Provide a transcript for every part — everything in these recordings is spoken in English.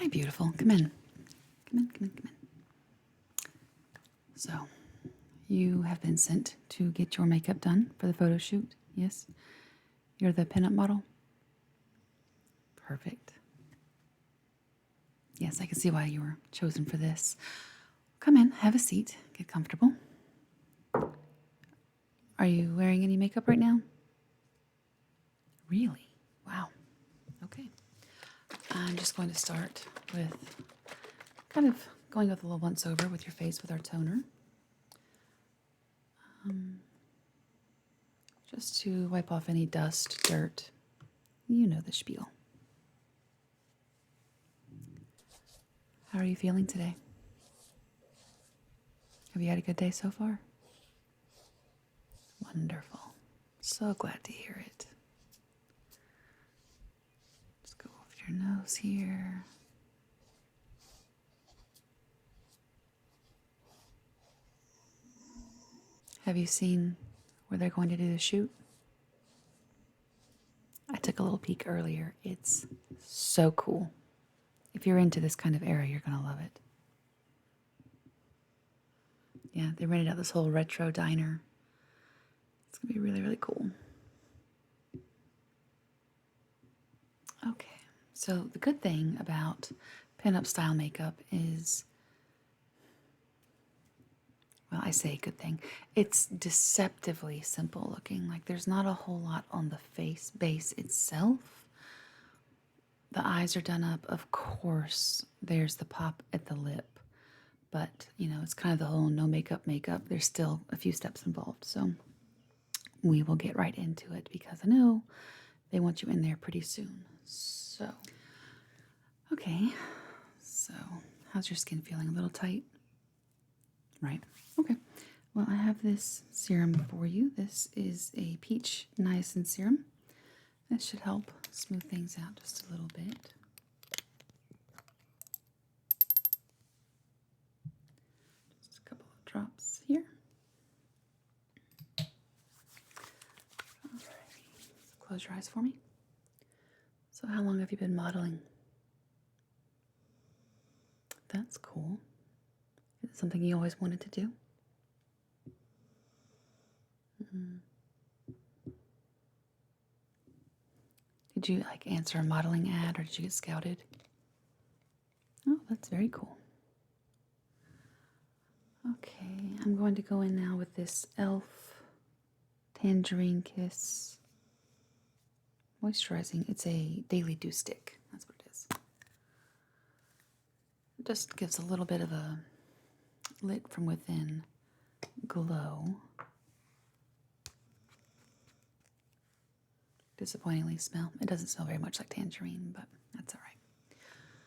Hi, beautiful. Come in. Come in, come in, come in. So, you have been sent to get your makeup done for the photo shoot, yes? You're the pinup model? Perfect. Yes, I can see why you were chosen for this. Come in, have a seat, get comfortable. Are you wearing any makeup right now? Really? Wow. Okay. I'm just going to start with kind of going with a little once over with your face with our toner. Just to wipe off any dust, dirt. You know the spiel. How are you feeling today? Have you had a good day so far? Wonderful. So glad to hear it. Let's go over your nose here. Have you seen where they're going to do the shoot? I took a little peek earlier. It's so cool. If you're into this kind of era, you're going to love it. Yeah, they rented out this whole retro diner. It's going to be really, really cool. Okay, so the good thing about pinup style makeup is, well, I say good thing, it's deceptively simple looking. Like there's not a whole lot on the face base itself. The eyes are done up. Of course, there's the pop at the lip. But, you know, it's kind of the whole no makeup. There's still a few steps involved. So we will get right into it because I know they want you in there pretty soon. So, okay. So, how's your skin feeling? A little tight? Right. Okay. Well, I have this serum for you. This is a peach niacin serum. That should help smooth things out just a little bit. Just a couple of drops here. Alrighty. So close your eyes for me. So how long have you been modeling? That's cool. Is it something you always wanted to do? Did you like answer a modeling ad or did you get scouted? Oh, that's very cool. Okay, I'm going to go in now with this e.l.f. Tangerine Kiss moisturizing. It's a daily dew stick. That's what it is. It just gives a little bit of a lit from within glow. Disappointingly smell. It doesn't smell very much like tangerine, but that's all right.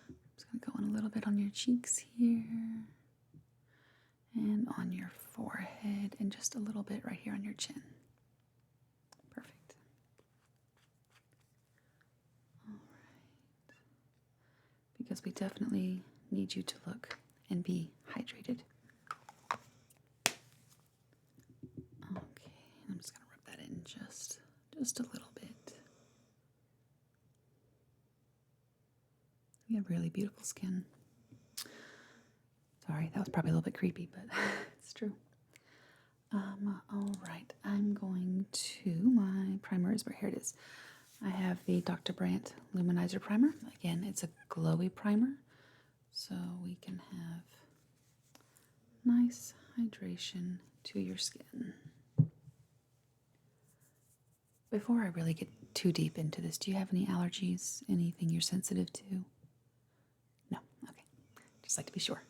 I'm just going to go in a little bit on your cheeks here and on your forehead and just a little bit right here on your chin. Perfect. All right. Because we definitely need you to look and be hydrated. Okay, I'm just going to rub that in just a little bit. You have really beautiful skin. Sorry, that was probably a little bit creepy, but it's true. All right, I'm going to, my primer is where, here it is. I have the Dr. Brandt Luminizer Primer. Again, it's a glowy primer, so we can have nice hydration to your skin. Before I really get too deep into this, do you have any allergies? Anything you're sensitive to? No? Okay. Just like to be sure.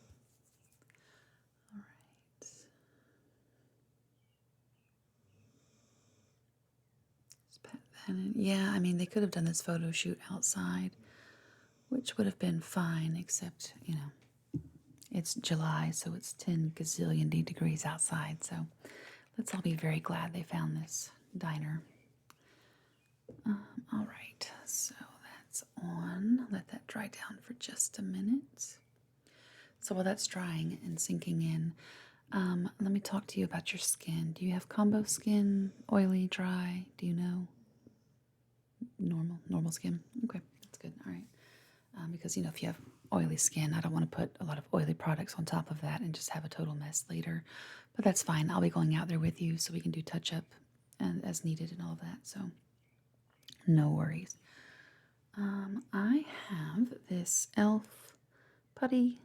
All right. Just pat that in. Yeah, I mean, they could have done this photo shoot outside, which would have been fine, except, you know, it's July, so it's 10 gazillion degrees outside. So let's all be very glad they found this diner. All right, so that's on. Let that dry down for just a minute. So while that's drying and sinking in, let me talk to you about your skin. Do you have combo skin, oily, dry? Do you know? Normal skin. Okay, that's good. All right. because, you know, if you have oily skin, I don't want to put a lot of oily products on top of that and just have a total mess later. But that's fine. I'll be going out there with you so we can do touch-up and as needed and all of that. So no worries. I have this e.l.f. Putty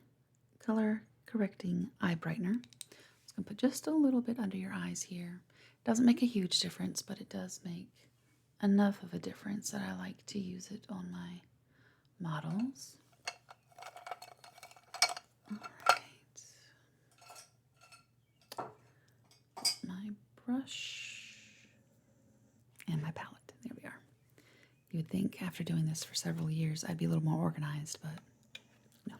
Color Correcting Eye Brightener. I'm just going to put just a little bit under your eyes here. It doesn't make a huge difference, but it does make enough of a difference that I like to use it on my models. All right. My brush and my palette. There we are. You would think after doing this for several years I'd be a little more organized, but no.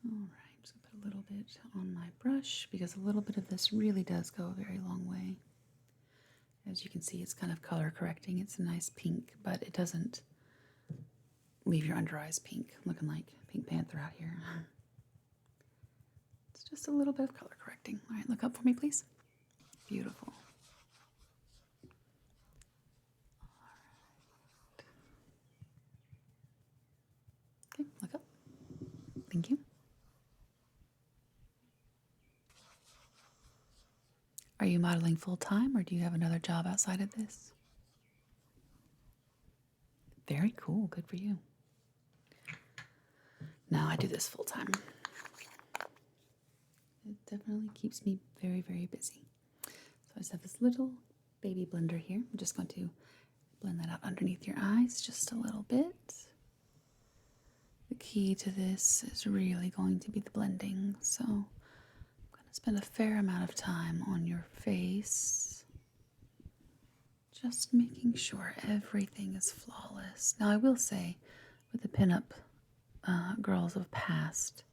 All right, I'm just going to put a little bit on my brush because a little bit of this really does go a very long way. As you can see, it's kind of color correcting. It's a nice pink, but it doesn't leave your under eyes pink, looking like Pink Panther out here. It's just a little bit of color correcting. All right, look up for me, please. Beautiful. Okay, look up. Thank you. Are you modeling full-time or do you have another job outside of this? Very cool. Good for you. No, I do this full-time. It definitely keeps me very, very busy. So I just have this little baby blender here. I'm just going to blend that out underneath your eyes just a little bit. The key to this is really going to be the blending. So I'm going to spend a fair amount of time on your face, just making sure everything is flawless. Now I will say, with the pinup girls of past,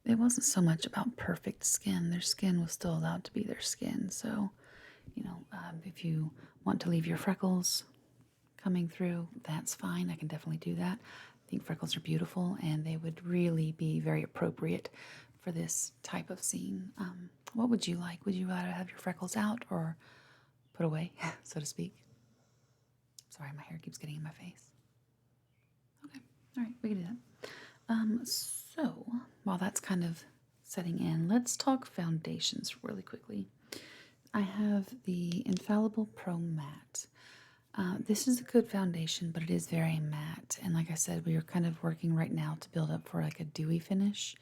it wasn't so much about perfect skin. Their skin was still allowed to be their skin. So, you know, if you want to leave your freckles coming through, that's fine. I can definitely do that. I think freckles are beautiful and they would really be very appropriate for this type of scene. What would you like? Would you rather have your freckles out or put away, so to speak? Sorry, my hair keeps getting in my face. Okay, all right, we can do that. So while that's kind of setting in, let's talk foundations really quickly. I have the Infallible Pro Matte. This is a good foundation, but it is very matte. And like I said, we are kind of working right now to build up for like a dewy finish.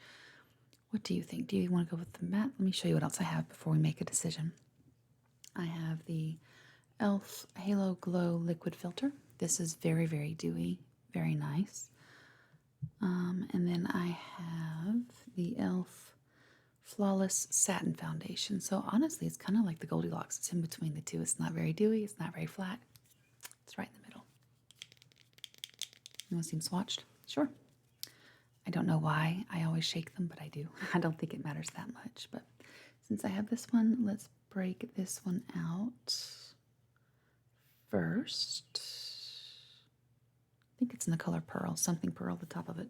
What do you think? Do you want to go with the matte? Let me show you what else I have before we make a decision. I have the e.l.f. Halo Glow Liquid Filter. This is very, very dewy, very nice. And then I have the e.l.f. Flawless Satin Foundation. So honestly, it's kind of like the Goldilocks. It's in between the two. It's not very dewy. It's not very flat. It's right in the middle. You want to see them swatched? Sure. I don't know why I always shake them, but I do. I don't think it matters that much. But since I have this one, let's break this one out first. I think it's in the color Pearl. Something Pearl, the top of it.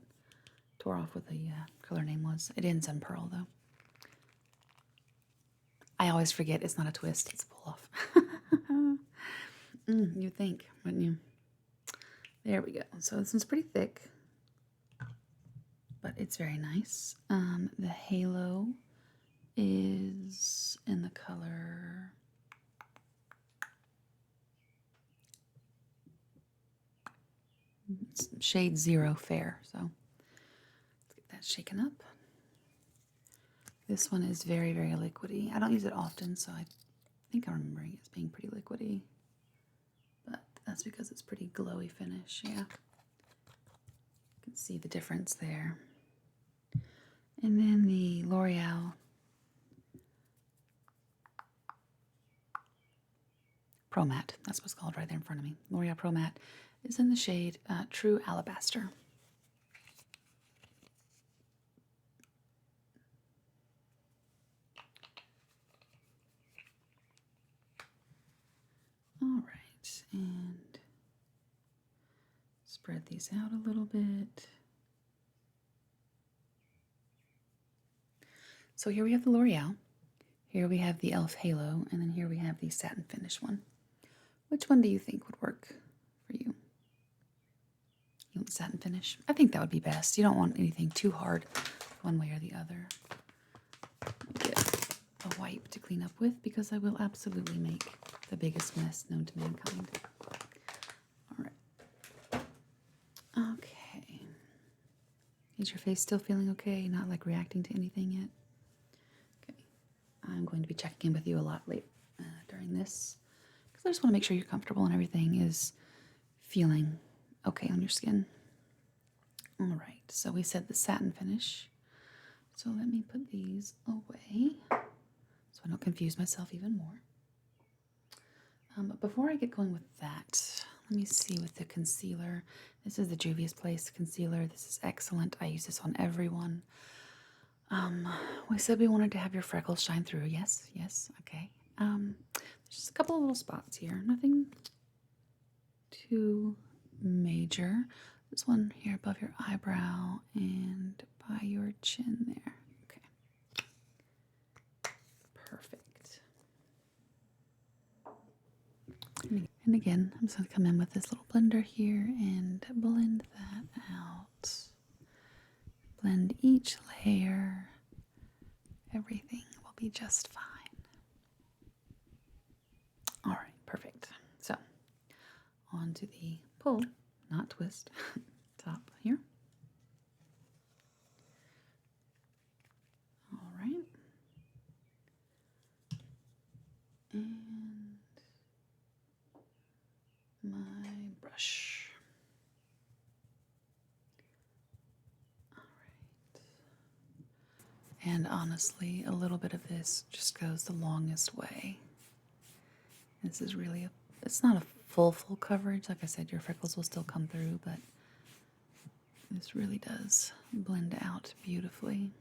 Tore off what the color name was. It ends in Pearl, though. I always forget it's not a twist, it's a pull off. You'd think, wouldn't you? There we go. So this one's pretty thick, but it's very nice. The halo is in the color shade 0 Fair. So let's get that shaken up. This one is very, very liquidy. I don't use it often, so I think I'm remembering it as being pretty liquidy. But that's because it's pretty glowy finish, yeah. You can see the difference there. And then the L'Oreal Pro Matte, that's what's called right there in front of me. L'Oreal Pro Matte is in the shade True Alabaster. All right, and spread these out a little bit. So here we have the L'Oreal, here we have the e.l.f. Halo, and then here we have the satin finish one. Which one do you think would work for you? satin finish. I think that would be best. You don't want anything too hard one way or the other. Get a wipe to clean up with because I will absolutely make the biggest mess known to mankind. All right. Okay. Is your face still feeling okay? Not like reacting to anything yet? Okay. I'm going to be checking in with you a lot late during this because I just want to make sure you're comfortable and everything is feeling okay on your skin. All right. So we said the satin finish. So let me put these away so I don't confuse myself even more. But before I get going with that, let me see with the concealer. This is the Juvia's Place concealer. This is excellent. I use this on everyone. We said we wanted to have your freckles shine through. Yes, yes, okay. Just a couple of little spots here. Nothing too major. This one here above your eyebrow and by your chin there. Okay. Perfect. And again, I'm just going to come in with this little blender here and blend that out. Blend each layer. Everything will be just fine. All right, perfect. So, on to the pull, not twist, top here. All right. And my brush. All right. And honestly, a little bit of this just goes the longest way. This is really it's not a full coverage. Like I said, your freckles will still come through, but this really does blend out beautifully.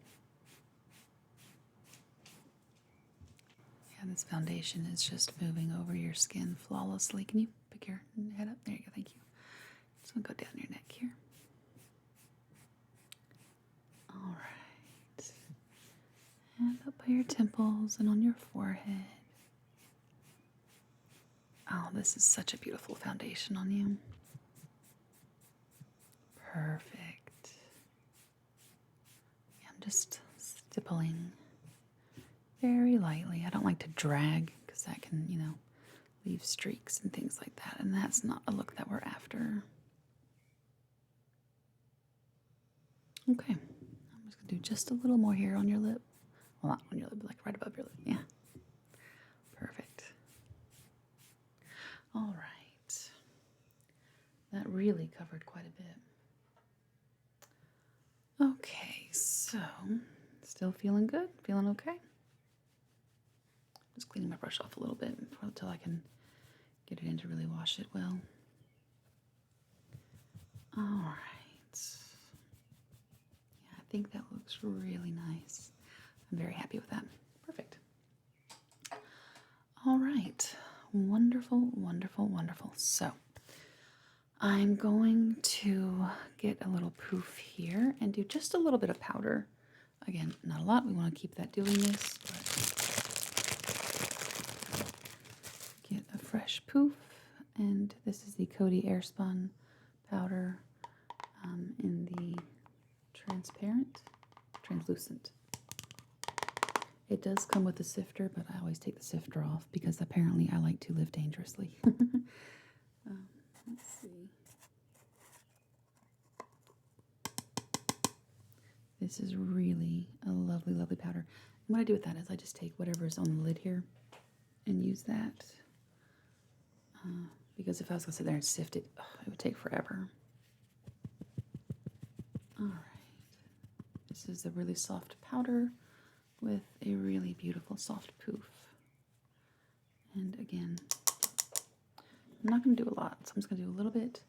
Yeah, this foundation is just moving over your skin flawlessly. Can you pick your head up? There you go, thank you. Just gonna go down your neck here. All right. And up by your temples and on your forehead. Oh, this is such a beautiful foundation on you. Perfect. Yeah, I'm just stippling very lightly. I don't like to drag because that can, leave streaks and things like that. And that's not a look that we're after. Okay. I'm just going to do just a little more here on your lip. Well, not on your lip, but like right above your lip. Yeah. Perfect. All right. That really covered quite a bit. Okay, so still feeling good? Feeling okay? Just cleaning my brush off a little bit until I can get it in to really wash it well. All right. Yeah, I think that looks really nice. I'm very happy with that. Perfect. All right. Wonderful, wonderful, wonderful. So I'm going to get a little poof here and do just a little bit of powder. Again, not a lot. We want to keep that dewiness, but get a fresh poof. And this is the Coty Airspun powder in the translucent. It does come with a sifter, but I always take the sifter off because apparently I like to live dangerously. Let's see. This is really a lovely, lovely powder. And what I do with that is I just take whatever's on the lid here and use that. Because if I was going to sit there and sift it, it would take forever. All right. This is a really soft powder with a really beautiful soft poof. And again, I'm not going to do a lot, so I'm just going to do a little bit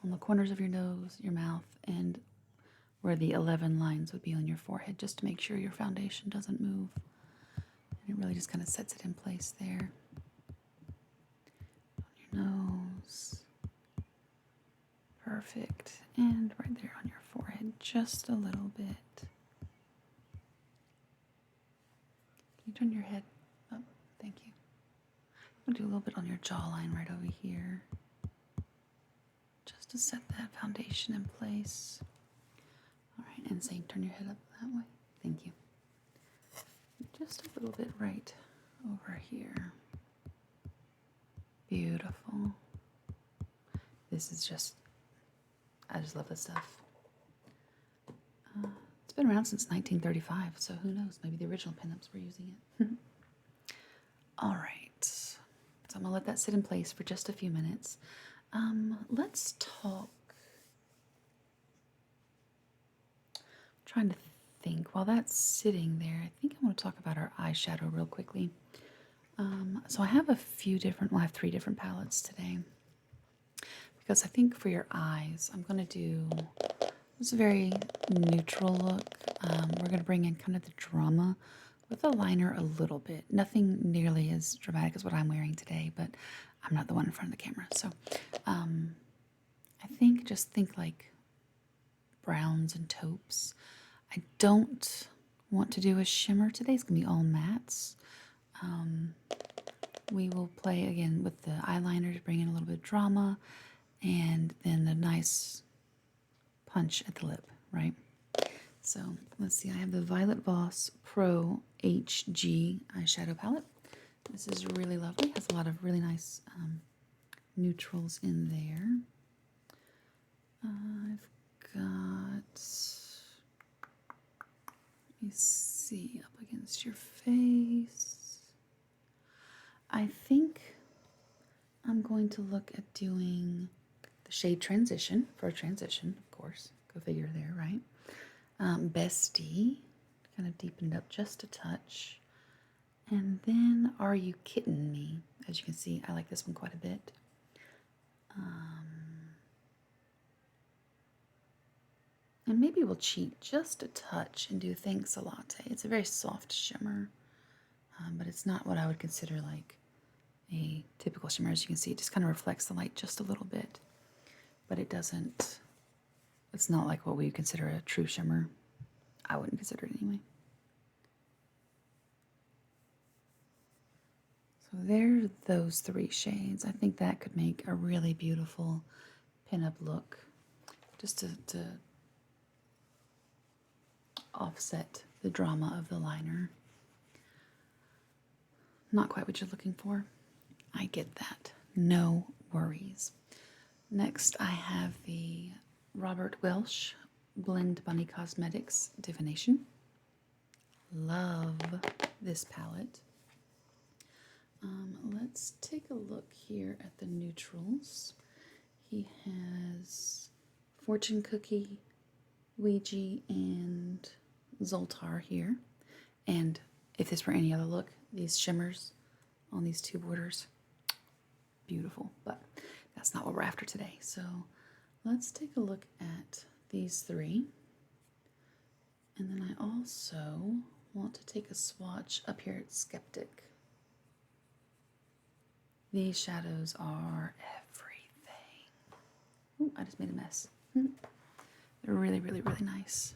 on the corners of your nose, your mouth, and where the 11 lines would be on your forehead, just to make sure your foundation doesn't move. And it really just kind of sets it in place there. On your nose. Perfect. And right there on your forehead, just a little bit. Can you turn your head up? Thank you. I'm going to do a little bit on your jawline right over here. Just just to set that foundation in place. All right, and same, turn your head up that way. Thank you. Just a little bit right over here. Beautiful. This is just, I just love this stuff. It's been around since 1935, so who knows? Maybe the original pinups were using it. All right, so I'm gonna let that sit in place for just a few minutes. Let's talk. I'm trying to think. While that's sitting there, I think I want to talk about our eyeshadow real quickly. So I have a few different, well, I have 3 different palettes today. Because I think for your eyes, I'm going to do this very neutral look. We're going to bring in kind of the drama with a liner a little bit. Nothing nearly as dramatic as what I'm wearing today, but I'm not the one in front of the camera. So I think, just think like browns and taupes. I don't want to do a shimmer today. It's going to be all mattes. We will play again with the eyeliner to bring in a little bit of drama, and then the nice punch at the lip, right? So let's see, I have the Violet Voss Pro HG eyeshadow palette. This is really lovely. Has a lot of really nice neutrals in there. I've got, let me see, up against your face. I think I'm going to look at doing the shade transition for a transition, of course. Go figure there, right? Bestie, kind of deepen it up just a touch. And then Are You Kidding Me? As you can see, I like this one quite a bit. And maybe we'll cheat just a touch and do Thanks a Latte. It's a very soft shimmer, but it's not what I would consider like a typical shimmer. As you can see, it just kind of reflects the light just a little bit, but it doesn't, it's not like what we would consider a true shimmer. I wouldn't consider it anyway. So there's those 3 shades. I think that could make a really beautiful pinup look, just to offset the drama of the liner. Not quite what you're looking for. I get that. No worries. Next, I have the Robert Welsh Blend Bunny Cosmetics Divination. Love this palette. Let's take a look here at the neutrals. He has Fortune Cookie, Ouija, and Zoltar here. And if this were any other look, these shimmers on these 2 borders, beautiful, but that's not what we're after today. So let's take a look at these 3. And then I also want to take a swatch up here at Skeptic. These shadows are everything. Ooh, I just made a mess. They're really, really, really nice.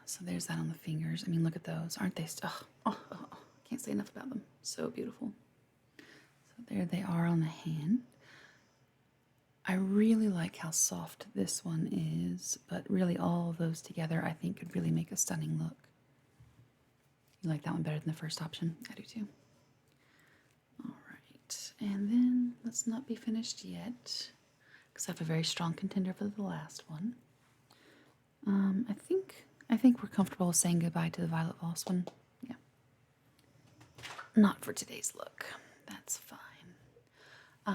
So there's that on the fingers. I mean, look at those. Aren't they? Can't say enough about them. So beautiful. So there they are on the hand. I really like how soft this one is, but really all of those together I think could really make a stunning look. You like that one better than the first option? I do too. All right, and then let's not be finished yet, because I have a very strong contender for the last one. I think we're comfortable with saying goodbye to the Violet Voss one. Yeah. Not for today's look. That's fine.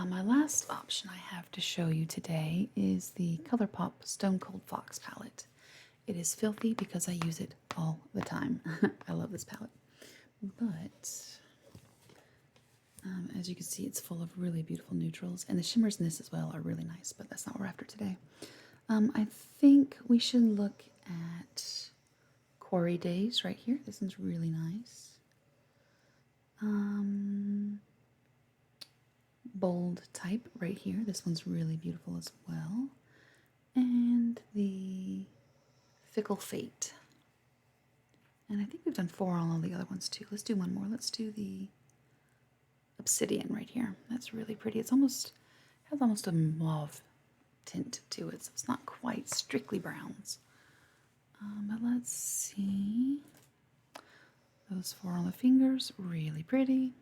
My last option I have to show you today is the ColourPop Stone Cold Fox palette. It is filthy because I use it all the time. I love this palette. But as you can see, it's full of really beautiful neutrals, and the shimmers in this as well are really nice, but that's not what we're after today. I think we should look at Quarry Days right here. This one's really nice. Bold Type right here. This one's really beautiful as well. And the Fickle Fate. And I think we've done 4 on all the other ones too. Let's do one more. Let's do the Obsidian right here. That's really pretty. It's almost has almost a mauve tint to it, so it's not quite strictly browns. But let's see. Those 4 on the fingers, really pretty.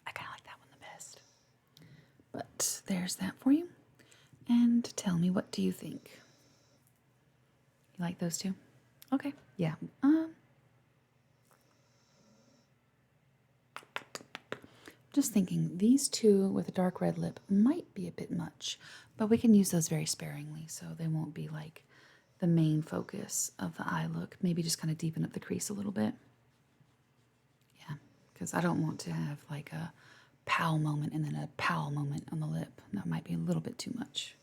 I kind of like that one the best. But there's that for you. And tell me, what do you think? You like those two? Okay, yeah. Just thinking, these two with a dark red lip might be a bit much, but we can use those very sparingly, so they won't be like the main focus of the eye look. Maybe just kind of deepen up the crease a little bit. Yeah, because I don't want to have like a pow moment and then a pow moment on the lip. That might be a little bit too much.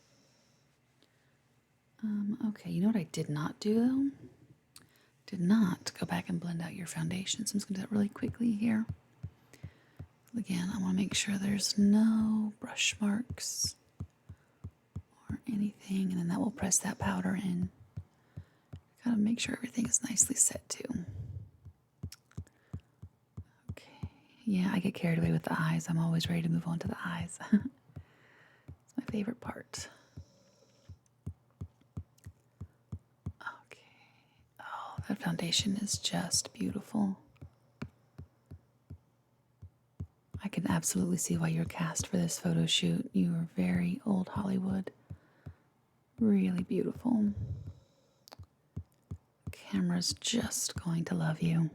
Okay, you know what I did not do though? Did not go back and blend out your foundation, so I'm just going to do that really quickly here. Again, I want to make sure there's no brush marks or anything, and then that will press that powder in. Gotta make sure everything is nicely set too. Okay, yeah, I get carried away with the eyes. I'm always ready to move on to the eyes. It's my favorite part. Okay, oh, that foundation is just beautiful. I can absolutely see why you're cast for this photo shoot. You are very old Hollywood. Really beautiful. Camera's just going to love you.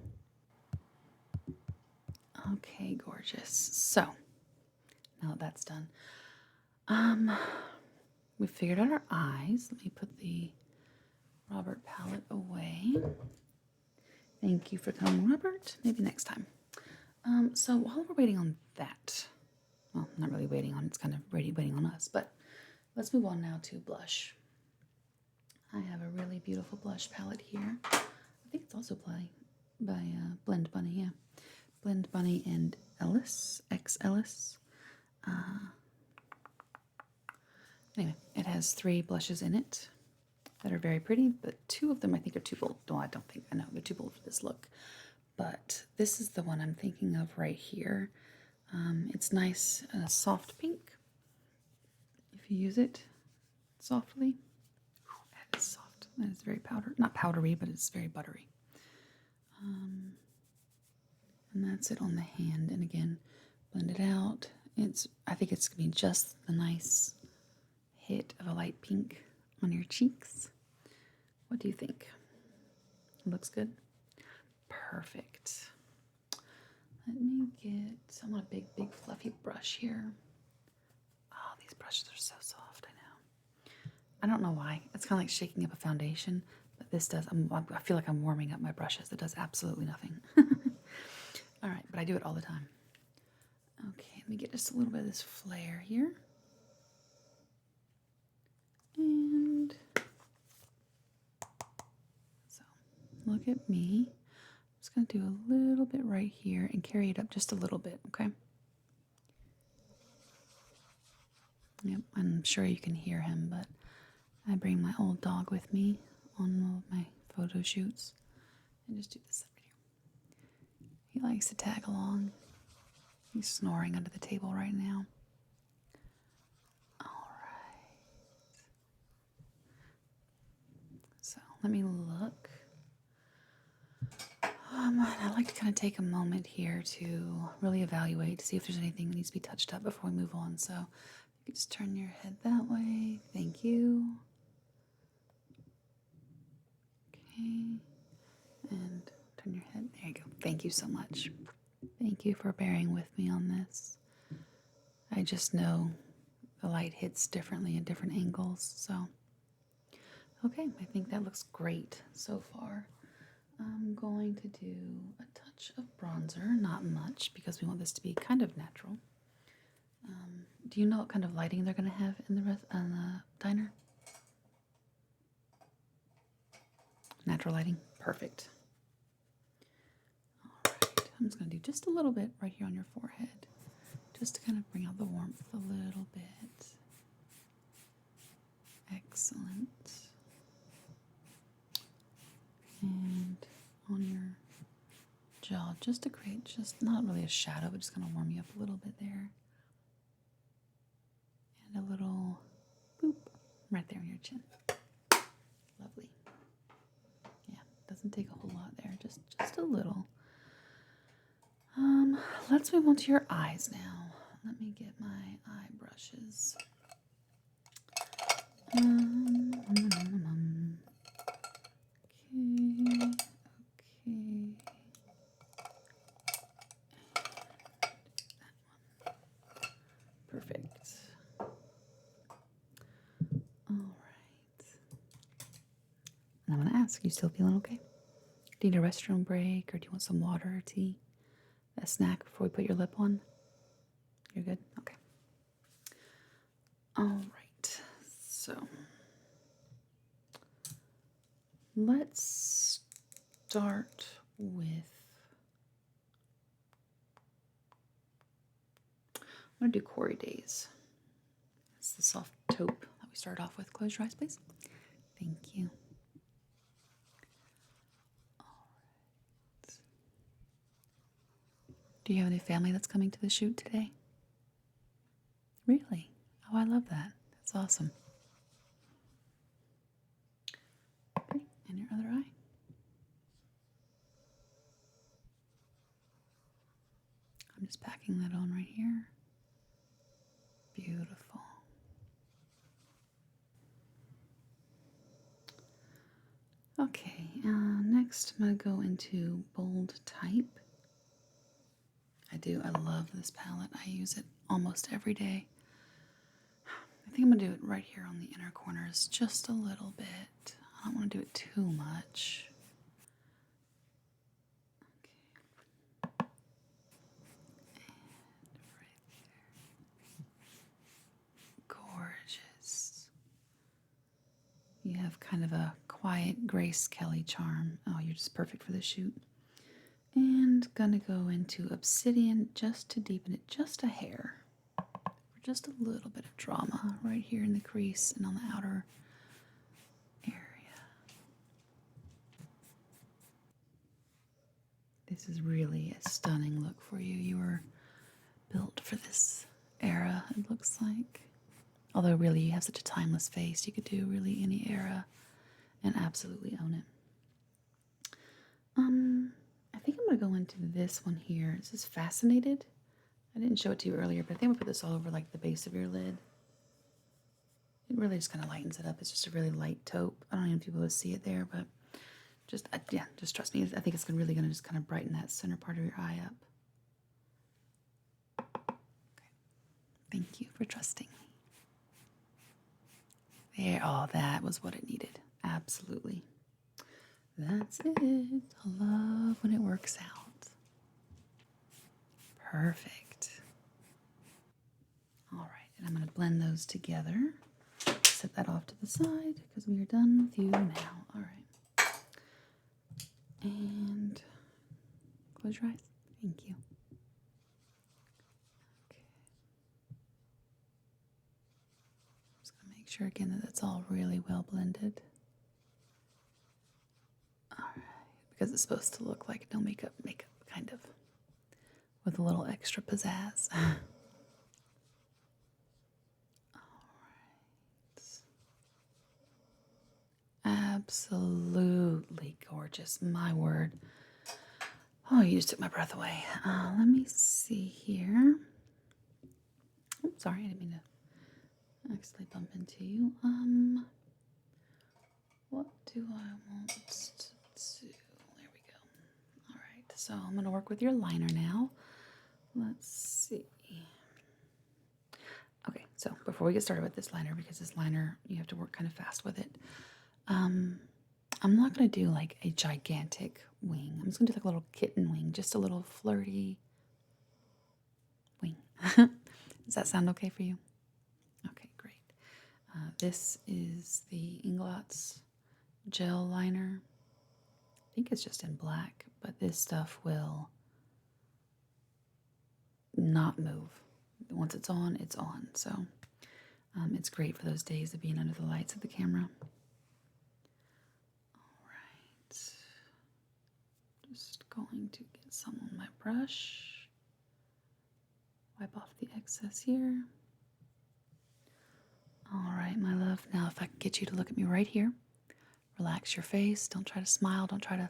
Okay, gorgeous. So, now that that's done, we figured out our eyes. Let me put the Robert palette away. Thank you for coming, Robert. Maybe next time. So while we're waiting on that, well, not really waiting on, it's kind of waiting on us, but let's move on now to blush. I have a really beautiful blush palette here. I think it's also by Blend Bunny, yeah. Blend Bunny and Ellis, X Ellis. Anyway, it has 3 blushes in it that are very pretty, but 2 of them I think are too bold. No, I don't think, I know, they're too bold for this look. But this is the one I'm thinking of right here. It's nice, a soft pink. If you use it softly, that is soft. That is very not powdery, but it's very buttery. And that's it on the hand. And again, blend it out. I think it's gonna be just the nice hit of a light pink on your cheeks. What do you think? It looks good? Perfect. Let me I want a big fluffy brush here. Oh, these brushes are so soft, I know. I don't know why. It's kind of like shaking up a foundation, but this does, I feel like I'm warming up my brushes. It does absolutely nothing. All right, but I do it all the time. Okay, let me get just a little bit of this flare here. And so, look at me. I'm just going to do a little bit right here and carry it up just a little bit, okay? Yep, I'm sure you can hear him, but I bring my old dog with me on all of my photo shoots. And just do this right here. He likes to tag along. He's snoring under the table right now. All right. So let me look. I like to kind of take a moment here to really evaluate, to see if there's anything that needs to be touched up before we move on. So you can just turn your head that way. Thank you. Okay. And turn your head. There you go. Thank you so much. Thank you for bearing with me on this. I just know the light hits differently at different angles. So, okay, I think that looks great so far. I'm going to do a touch of bronzer, not much, because we want this to be kind of natural. Do you know what kind of lighting they're going to have in the diner? Natural lighting? Perfect. All right, I'm just going to do just a little bit right here on your forehead, just to kind of bring out the warmth a little bit. Excellent. And on your jaw just to create just not really a shadow, but just kind of warm you up a little bit there. And a little boop right there on your chin. Lovely. Yeah, doesn't take a whole lot there, just a little. Let's move on to your eyes now. Let me get my eye brushes. Okay. Perfect. All right. And I'm going to ask, you still feeling okay? Do you need a restroom break, or do you want some water or tea? A snack before we put your lip on? You're good? Okay. All right. So let's start with, I'm going to do Quarry Days. It's the soft taupe that we started off with. Close your eyes, please. Thank you. All right. Do you have any family that's coming to the shoot today? Really? Oh, I love that. That's awesome. Okay, and your other eye. I'm just packing that on right here. Beautiful. Okay, next I'm going to go into bold type. I love this palette. I use it almost every day. I think I'm going to do it right here on the inner corners just a little bit. I don't want to do it too much. Okay. And right there. Gorgeous. You have kind of a quiet Grace Kelly charm. Oh, you're just perfect for the shoot. And gonna go into Obsidian just to deepen it just a hair. For just a little bit of drama right here in the crease and on the outer area. This is really a stunning look for you. You were built for this era, it looks like. Although really you have such a timeless face, you could do really any era and absolutely own it. I think I'm going to go into this one here. This is Fascinated. I didn't show it to you earlier, but I think I'm going to put this all over like the base of your lid. It really just kind of lightens it up. It's just a really light taupe. I don't even know if you'll be able to see it there, but just, yeah, just trust me. I think it's really going to just kind of brighten that center part of your eye up. Okay. Thank you for trusting me. There, oh, that was what it needed. Absolutely. That's it. I love when it works out. Perfect. All right, and I'm going to blend those together. Set that off to the side because we are done with you now. All right. And close your eyes. Thank you. Okay. I'm just going to make sure again that that's all really well blended. All right, because it's supposed to look like no makeup, kind of, with a little extra pizzazz. Absolutely gorgeous, my word. Oh, you just took my breath away. Let me see here. Oh, sorry, I didn't mean to actually bump into you. What do I want to do? There we go. All right, so I'm going to work with your liner now. Let's see. Okay, so before we get started with this liner, because this liner, you have to work kind of fast with it. I'm not going to do like a gigantic wing. I'm just going to do like a little kitten wing, just a little flirty wing. Does that sound okay for you? Okay, great. This is the Inglots gel liner. I think it's just in black, but this stuff will not move. Once it's on, it's on. So it's great for those days of being under the lights of the camera. Just going to get some on my brush. Wipe off the excess here. All right, my love. Now if I can get you to look at me right here. Relax your face. Don't try to smile. Don't try to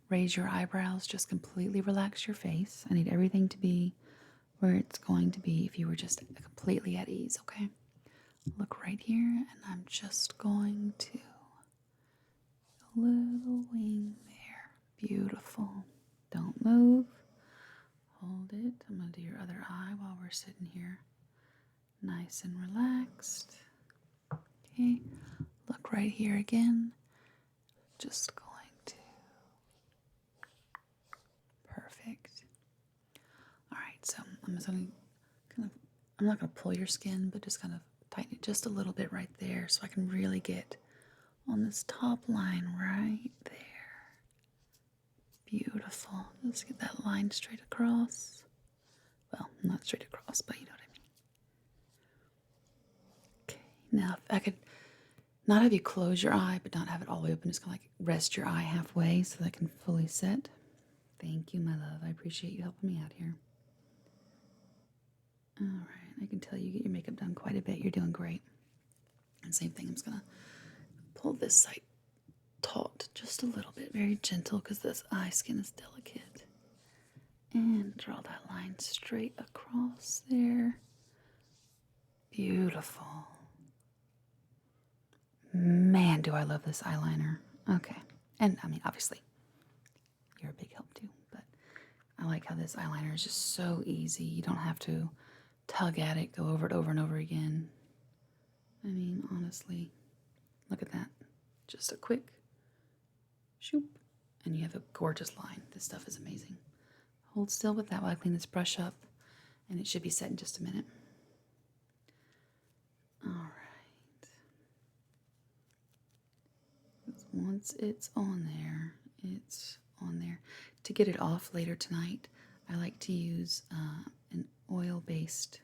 raise your eyebrows. Just completely relax your face. I need everything to be where it's going to be if you were just completely at ease, okay? Look right here, and I'm just going to a little wing there. Beautiful. Don't move. Hold it. I'm going to do your other eye while we're sitting here. Nice and relaxed. Okay. Look right here again. Just going to. Perfect. All right, so I'm just going to kind of, I'm not going to pull your skin, but just kind of tighten it just a little bit right there so I can really get on this top line right there. Beautiful. Let's get that line straight across. Well, not straight across, but you know what I mean. Okay, now if I could not have you close your eye, but not have it all the way open, just kind of like rest your eye halfway so that I can fully set. Thank you, my love. I appreciate you helping me out here. All right, I can tell you get your makeup done quite a bit. You're doing great. And same thing, I'm just gonna pull this side taut just a little bit, very gentle because this eye skin is delicate. And draw that line straight across there. Beautiful. Man, do I love this eyeliner. Okay. And I mean, obviously, you're a big help too, but I like how this eyeliner is just so easy. You don't have to tug at it, go over it over and over again. I mean, honestly, look at that. Just a quick shoop, and you have a gorgeous line. This stuff is amazing. Hold still with that while I clean this brush up, and it should be set in just a minute. All right. Once it's on there, it's on there. To get it off later tonight, I like to use an oil-based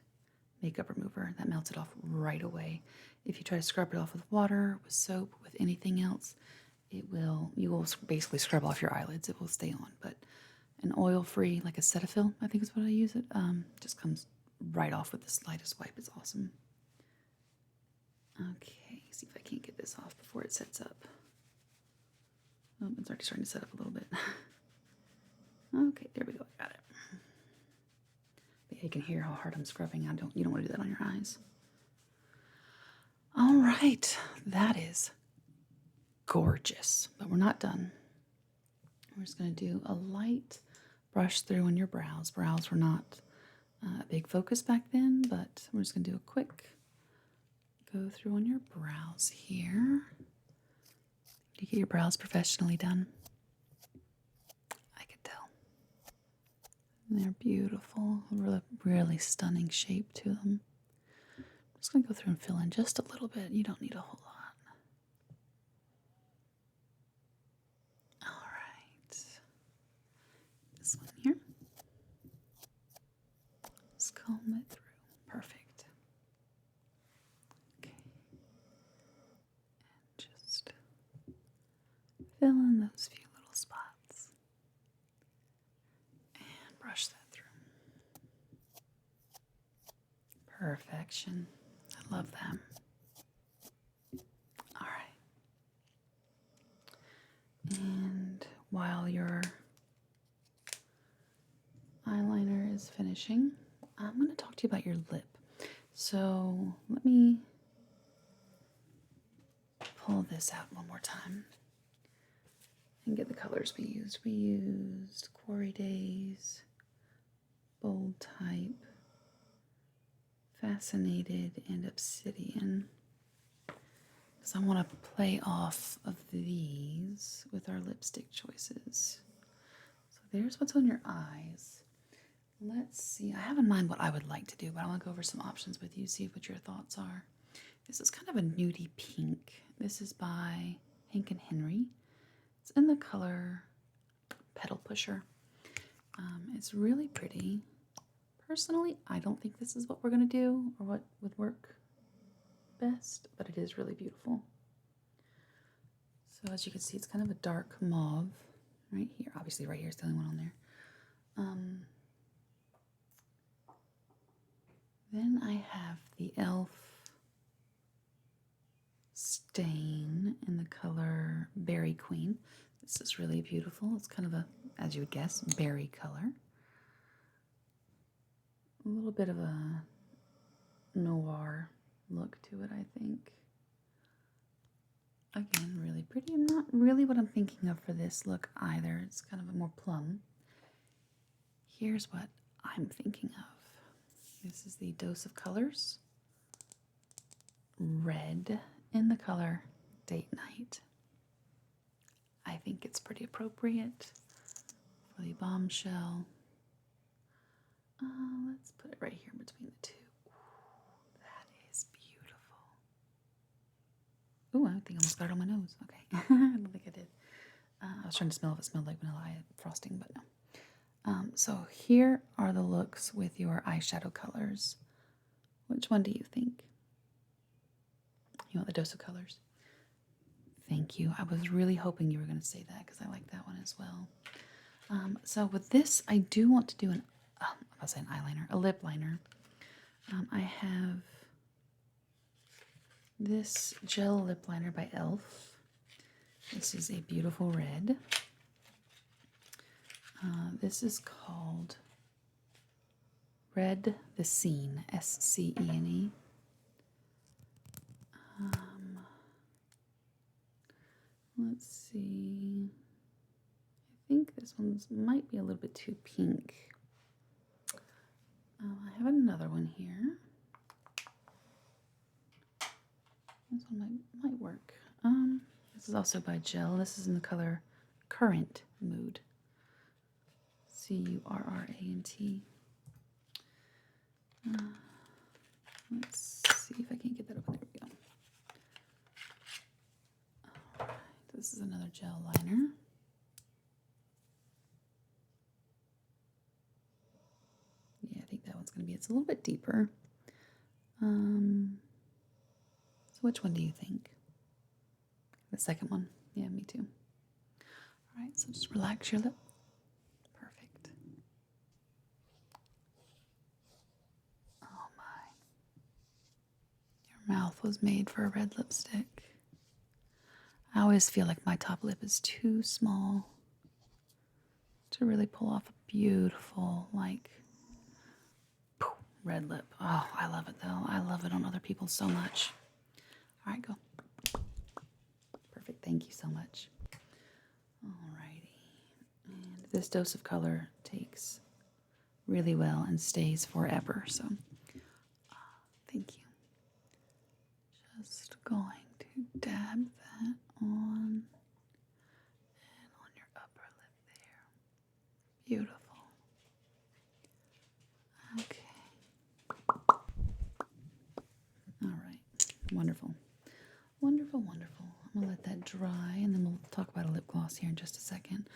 makeup remover that melts it off right away. If you try to scrub it off with water, with soap, with anything else, you will basically scrub off your eyelids. It will stay on, but an oil-free, like a Cetaphil, I think is what I use it, just comes right off with the slightest wipe. It's awesome. Okay, see if I can't get this off before it sets up. Oh, it's already starting to set up a little bit. Okay, there we go. I got it. But yeah, you can hear how hard I'm scrubbing. You don't want to do that on your eyes. All right, that is gorgeous, but we're not done. We're just going to do a light brush through on your brows. Brows were not a big focus back then, but we're just going to do a quick go through on your brows here. Did you get your brows professionally done? I could tell. They're beautiful, really, really stunning shape to them. I'm just going to go through and fill in just a little bit. You don't need a whole lot. All right. This one here. Just comb it through. Perfect. Okay. And just fill in those few little spots. And brush that through. Perfection. I love that. All right. And while your eyeliner is finishing, I'm going to talk to you about your lip. So let me pull this out one more time and get the colors we used. We used Quarry Days, Bold Type, Fascinated, and Obsidian. Because I want to play off of these with our lipstick choices. So there's what's on your eyes. Let's see. I have in mind what I would like to do, but I want to go over some options with you, see what your thoughts are. This is kind of a nudie pink. This is by Hank and Henry. It's in the color Petal Pusher. It's really pretty. Personally, I don't think this is what we're going to do or what would work best, but it is really beautiful. So as you can see, it's kind of a dark mauve right here. Obviously right here is the only one on there. Then I have the e.l.f. stain in the color Berry Queen. This is really beautiful. It's kind of a, as you would guess, berry color. A little bit of a noir look to it, I think. Again, really pretty. Not really what I'm thinking of for this look either. It's kind of a more plum. Here's what I'm thinking of. This is the Dose of Colors. Red in the color Date Night. I think it's pretty appropriate for the bombshell. Let's put it right here between the two. Ooh, that is beautiful. Ooh, I think I almost got it on my nose. Okay, I don't think I did. I was trying to smell if it smelled like vanilla frosting, but no. So here are the looks with your eyeshadow colors. Which one do you think? You want the Dose of Colors? Thank you. I was really hoping you were going to say that because I like that one as well. So with this, I do want to do an eyeliner, a lip liner. I have this gel lip liner by e.l.f. This is a beautiful red. This is called Red the Scene, S-C-E-N-E. Let's see. I think this one might be a little bit too pink. I have another one here. This one might work. This is also by Gel. This is in the color Current Mood. C-U-R-R-A-N-T. Let's see if I can get that open. There we go. All right. This is another gel liner. Yeah, I think that one's going to be, it's a little bit deeper. So which one do you think? The second one? Yeah, me too. All right, so just relax your lip. Perfect. Oh my. Your mouth was made for a red lipstick. I always feel like my top lip is too small to really pull off a beautiful, like, red lip. Oh, I love it though. I love it on other people so much. All right, go. Perfect. Thank you so much. Alrighty. And this Dose of Color takes really well and stays forever. So, thank you. Just going to dab that on and on your upper lip there. Beautiful. Okay. All right. Wonderful. Wonderful, wonderful. I'm going to let that dry, and then we'll talk about a lip gloss here in just a second.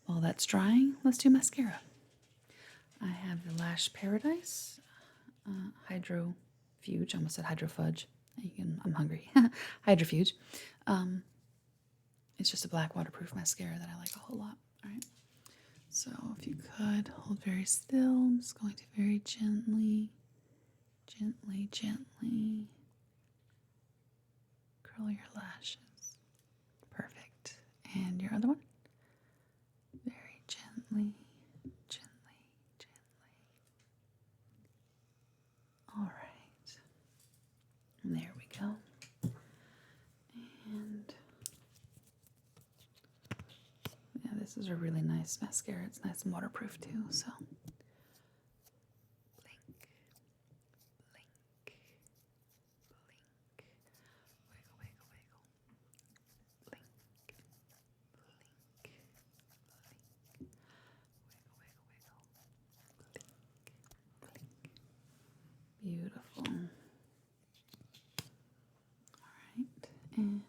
While that's drying, let's do mascara. I have the Lash Paradise Hydrofuge. I almost said Hydrofudge. I'm hungry. Hydrofuge. It's just a black waterproof mascara that I like a whole lot. All right. So if you could hold very still, I'm just going to very gently curl your lashes. Perfect. And your other one? Very gently. All right. And there we go. And yeah, this is a really nice mascara. It's nice and waterproof too, so. Beautiful. All right, and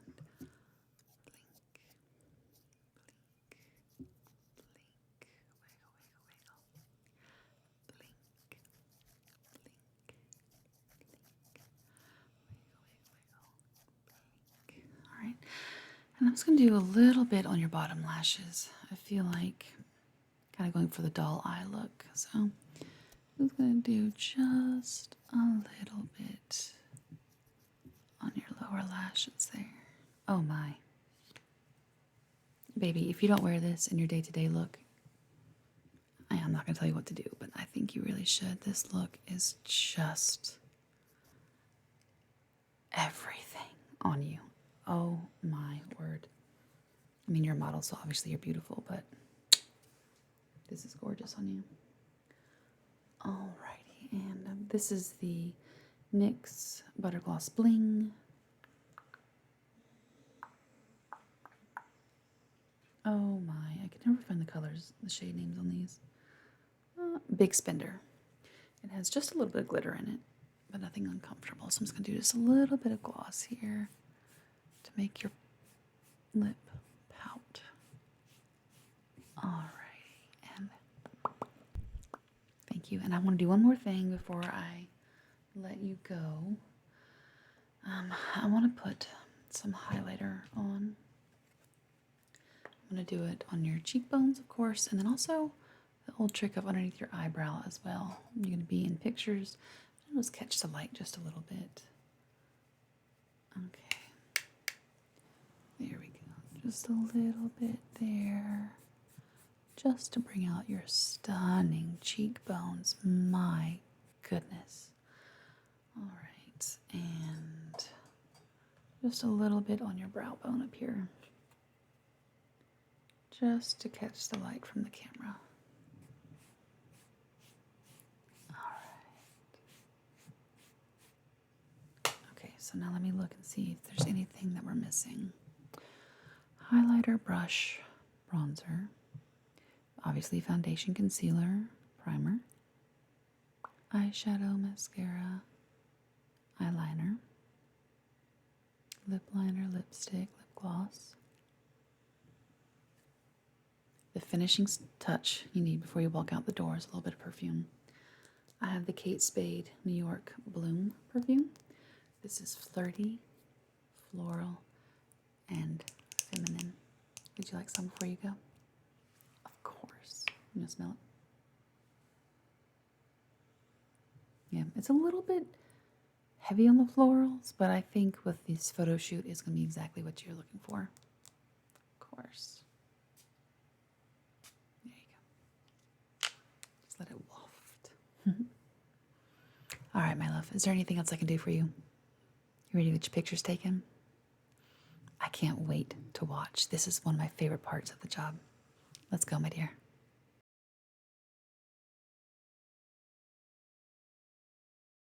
all right, And I'm just going to do a little bit on your bottom lashes. I feel like kind of going for the doll eye look. So I'm just going to do just a little bit on your lower lashes there. Oh my. Baby, if you don't wear this in your day-to-day look, I'm not going to tell you what to do, but I think you really should. This look is just everything on you. Oh my word. I mean, you're a model, so obviously you're beautiful, but this is gorgeous on you. Alrighty, and this is the NYX Butter Gloss Bling. Oh my, I can never find the colors, the shade names on these. Big Spender. It has just a little bit of glitter in it, but nothing uncomfortable. So I'm just going to do just a little bit of gloss here to make your lip pout. Alrighty, and thank you. And I want to do one more thing before I let you go. I want to put some highlighter on. I'm going to do it on your cheekbones, of course, and then also the old trick of underneath your eyebrow as well. You're going to be in pictures. I'll just catch the light just a little bit. Okay. There we go. Just a little bit there. Just to bring out your stunning cheekbones. My goodness. All right. And just a little bit on your brow bone up here. Just to catch the light from the camera. Okay, so now let me look and see if there's anything that we're missing. Highlighter, brush, bronzer, obviously foundation, concealer, primer, eyeshadow, mascara, eyeliner, lip liner, lipstick, lip gloss. The finishing touch you need before you walk out the door is a little bit of perfume. I have the Kate Spade New York Bloom perfume. This is flirty, floral, and feminine. Would you like some before you go? Of course. You want to smell it? Yeah, it's a little bit heavy on the florals, but I think with this photo shoot, it's going to be exactly what you're looking for. Of course. There you go. Just let it waft. All right, my love. Is there anything else I can do for you? You ready to get your pictures taken? I can't wait to watch. This is one of my favorite parts of the job. Let's go, my dear.